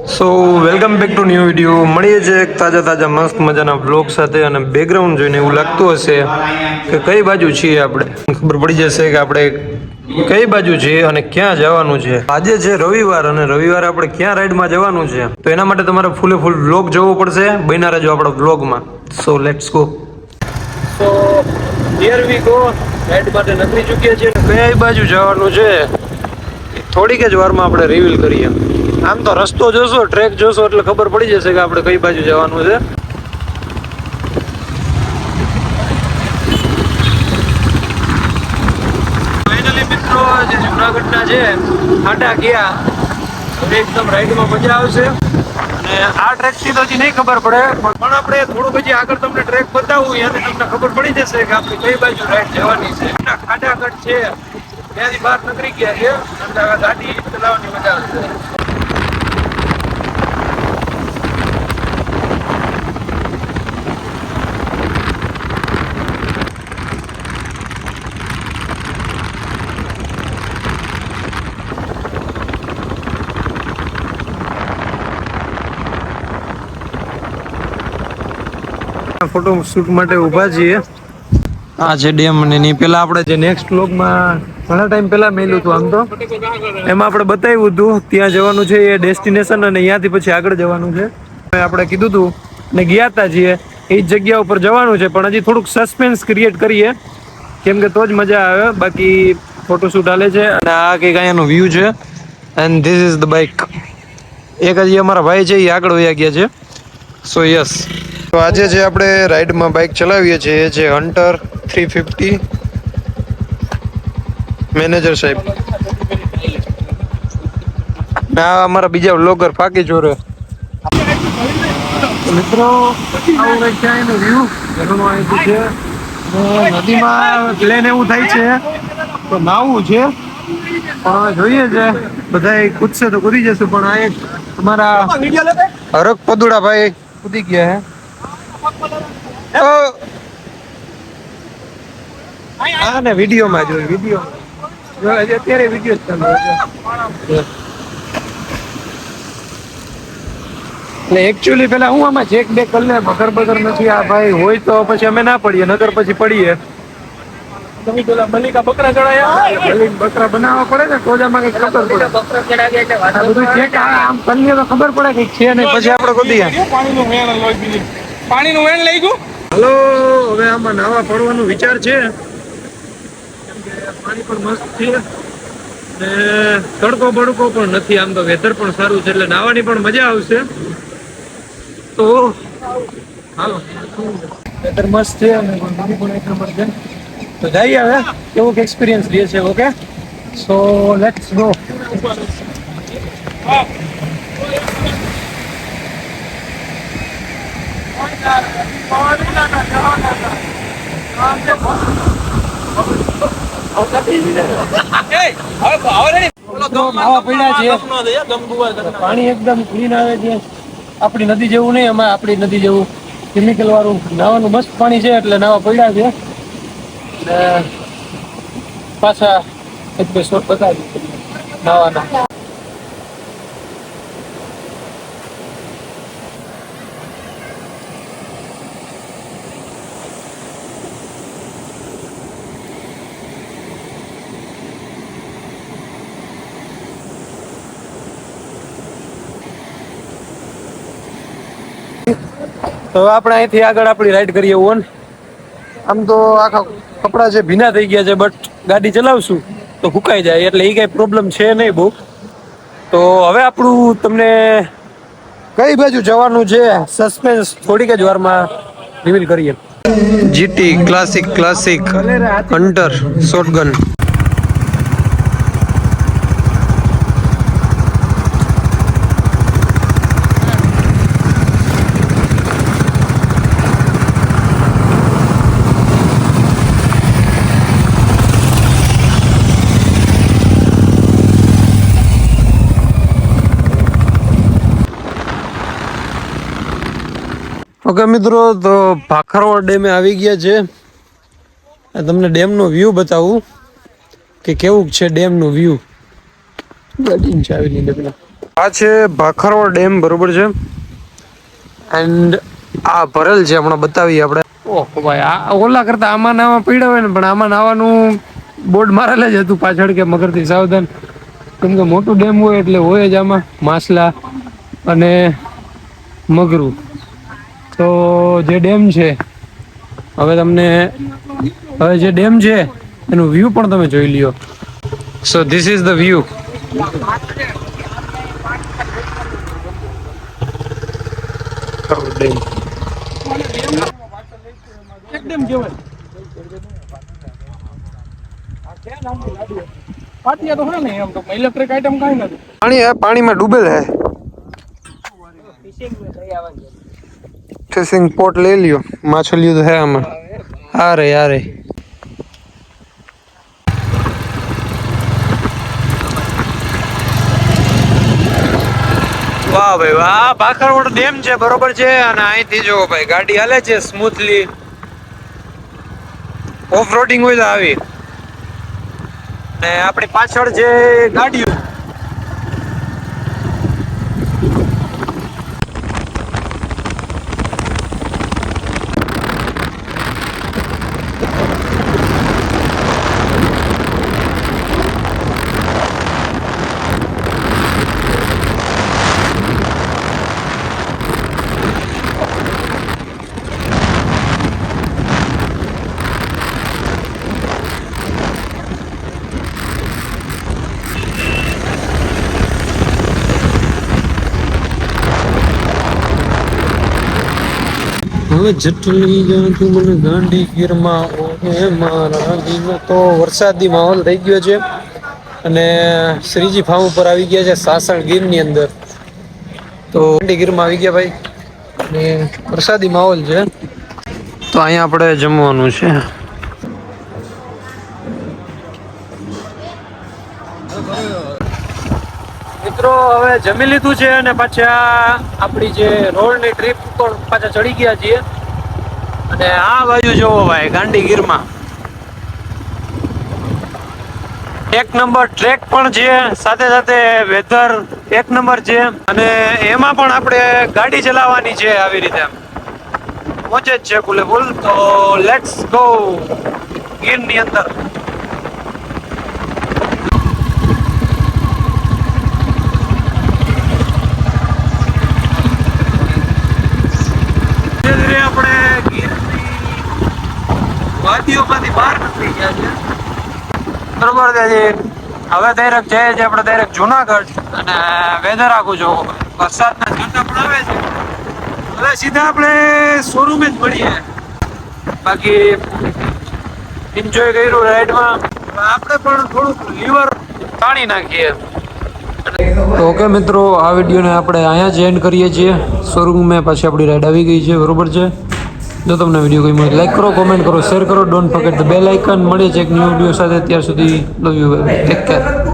So welcome back to new video. મળીએ છીએ એક તાજા મસ્ત મજાના વ્લોગ સાથે. અને બેકગ્રાઉન્ડ જોઈને એવું લાગતું હશે કે કઈ બાજુ છીએ આપણે. ખબર પડી જશે કે આપણે કઈ બાજુ છીએ અને ક્યાં જવાનું છે. આજે છે રવિવાર અને રવિવારે આપણે ક્યાં રાઈડમાં જવાનું છે તો એના માટે તમારે ફૂલે ફૂલ વ્લોગ જોવો પડશે. બન્યા રહેજો આપણા વ્લોગમાં. So let's go. So here we go. Ride માટે નીકળી ચૂક્યા છીએ. કઈ બાજુ જવાનું છે થોડીક જ વારમાં આપણે રિવીલ કરીએ. આમ તો રસ્તો જોશો, ટ્રેક જોશો એટલે ખબર પડી જશે કે આપણે કઈ બાજુ જવાનું છે. ફાઇનલી મિત્રો જે જુનાગઢના છે ખાડા ગયા. એકદમ રાઈડમાં મજા આવશે. અને આ ટ્રેક થી તો હજી નહીં ખબર પડે, પણ આપણે થોડુંક હજી આગળ તમને ટ્રેક બતાવું અને તમને ખબર પડી જશે કે આપણે કઈ બાજુ રાઈડ જવાની છે. ખાડાગઢ છે ત્યાંથી બહાર નીકળી ગયા છે અને ગાડી ચલાવવાની મજા આવશે. ફોટો શૂટ માટે ઊભા છીએ. આ છે ડેમ. અને એની પેલા આપણે જે નેક્સ્ટ વ્લોગમાં ઘણા ટાઈમ પેલા મેલ્યું હતું આમ તો એમાં આપણે બતાવ્યું હતું ત્યાં જવાનું છે એ ડેસ્ટિનેશન, અને ત્યાંથી પછી આગળ જવાનું છે. આપણે કીધું હતું ને ગયા હતા છીએ એ જગ્યા ઉપર જવાનું છે, પણ હજી થોડુંક સસ્પેન્સ ક્રિએટ કરીએ કેમ કે તો જ મજા આવે. બાકી ફોટોશૂટ હાલે છે. અને આ કંઈક અહીંયાનો વ્યૂ છે. And this is the bike. એક હજી અમારા ભાઈ છે એ આગળ વયા ગયા છે. સો યસ. તો આજે જે આપણે રાઈડમાં બાઇક ચલાવીએ છીએ એ છે હન્ટર 350 મેનેજર સાહેબ. આ અમારા બીજા વ્લોગર ફાકી ચોરે. મિત્રો આવું કંઈક છે એનું વ્યૂ ઘરનું અહીંથી છે. નદીમાં પ્લેન એવું થાય છે તો નાવું છે, પણ જોઈએ છે બધા કૂદશે તો કૂદી જશે. પણ આ એક અમારા હરક પદુડા ભાઈ કૂદી ગયા હે. હા ને વિડીયોમાં જોયું, વિડીયો અત્યારે વિડીયો ચાલુ છે. એટલે એકચ્યુઅલી પેલા હું આમાં ચેક બેક કરી લે બગર બગર નથી. આ ભાઈ હોય તો પછી અમે ના પડીએ, નગર પછી પડીએ. તમે પેલા મલિકા બકરા ચડાયા, બકરા બનાવવા પડે ને તો જ આમાં કઈ ખબર પડે. બકરા ચડાવ્યા એટલે બધું ચેક આમ કરીએ તો ખબર પડે કે છે ને પછી આપણે ગોદીએ. પાણીનું વેણ લઈ ગયું. હાલો, હવે આમાં નાવા પડવાનો વિચાર છે. પાણી પણ મસ્ત છે ને તડકો બડકો પણ નથી. આમ તો વેધર પણ સારું છે એટલે નાવાની પણ મજા આવશે. તો હાલો, વેધર મસ્ત છે અને નદી પણ એક નંબર છે. તો જઈએ હવે કેવું એક્સપિરિયન્સ રહે છે. Okay, so let's go. પાણી એકદમ ક્લીન આવે છે. આપણી નદી જેવું નહીં, એમાં આપણી નદી જેવું કેમિકલ વાળું નાવાનું મસ્ત પાણી છે એટલે નાવા પડ્યા છે. પાછા એક બે શોટ બતાવી નાવાના. તો આપણે અહીંથી આગળ આપણી રાઈડ કરીએ. ઓન આમ તો આખા કપડા છે ભીના થઈ ગયા છે, બટ ગાડી ચલાવશું તો સુકાઈ જાય એટલે એ કઈ પ્રોબ્લેમ છે નહીં બહુ. તો હવે આપણું તમને કઈ બાજુ જવાનું છે સસ્પેન્સ થોડીક જ વારમાં રિવીલ કરીએ. GT classic hunter shotgun. Okay મિત્રો, તો ભાખરવા ડેમે આવી ગયા છે. તમને ડેમનો વ્યૂ બતાવું કે કેવું છે ડેમનું વ્યૂ. ગાડીની ચાવી લઈને પેલા આ છે ભાખરવા ડેમ, બરોબર છે. એન્ડ આ ભરેલ છે, હમણાં બતાવીએ આપણે. ઓહો ભાઈ, આ ઓલા કરતા આમાં નાવા પડ્યા હોય ને, પણ આમાં નાવાનું બોર્ડ મારેલા જ હતું પાછળ કે મગરથી સાવધાન. કેમ કે મોટું ડેમ હોય એટલે હોય જ આમાં માછલા અને મગરું. તો જે ડેમ છે, હવે તમને હવે જે ડેમ છે એનું વ્યૂ પણ તમે જોઈ લ્યો. So this is the view. એકદમ જેવાય પાટિયા તો હે ને, એમ તો ઇલેક્ટ્રિક આઈટમ કાઈ નથી. પાણીમાં ડૂબેલ હે. ફિશિંગ પોટ લઈ લ્યો, માછલીઓ તો હે આમાં. અરે યાર, વાહ ભાઈ વાહ, ભાખરવડ ડેમ છે, બરોબર છે. અને અહીંથી જો ભાઈ ગાડી હાલે છે સ્મૂથલી. ઓફ રોડિંગ હોય તો આવી. ને આપણી પાછળ જે ગાડીઓ હવે જટલી જાતું મને ગાંડી ગીરમાં ઓહે મારા દીનો. તો વરસાદી માહોલ થઈ ગયો છે અને શ્રીજી ફાર્મ ઉપર આવી ગયા છે સાસણ ગીરની અંદર. તો ગાંડી ગીરમાં આવી ગયા ભાઈ અને વરસાદી માહોલ છે. તો અહીંયા આપણે જમવાનું છે. મિત્રો હવે જમી લીધું છે અને પાછા આપણી જે રોડની ટ્રીપ ઉપર પાછા ચડી ગયા છીએ. અને આ બાજુ જોવો ભાઈ ગાંડીગીરમાં એક નંબર ટ્રેક પણ છે, સાથે સાથે વેધર એક નંબર છે. અને એમાં પણ આપણે ગાડી ચલાવવાની છે આવી રીતે, મોજે જ છે ફૂલે ફૂલ. તો લેટ્સ ગો ગીરની અંદર. વાદીઓમાંથી બહાર નીકળી ગયા છે, બરોબર છે. હવે ડાયરેક્ટ જઈએ છીએ આપણે ડાયરેક્ટ જુનાગઢ. અને વેધર આખું જો વરસાદના ઝાંટા પણ આવે છે. હવે સીધા આપણે શોરૂમે જ મળીએ. બાકી એન્જોય કર્યું રાઈડમાં. આપણે પણ થોડુંક લીવર તાણી નાખીએ. ઓકે મિત્રો, આ વિડીયોને આપણે અહીંયા જ એન્ડ કરીએ છીએ. શોરૂમમાં પાછી આપણી રાઈડ આવી ગઈ છે, બરોબર છે. જો તમને વિડીયો કોઈ મળે લાઈક કરો, કોમેન્ટ કરો, શેર કરો. Don't forget the bell icon. મળીએ છે એક ન્યૂ વિડીયો સાથે. ત્યાર સુધી લવ યુ, ટેક કેર.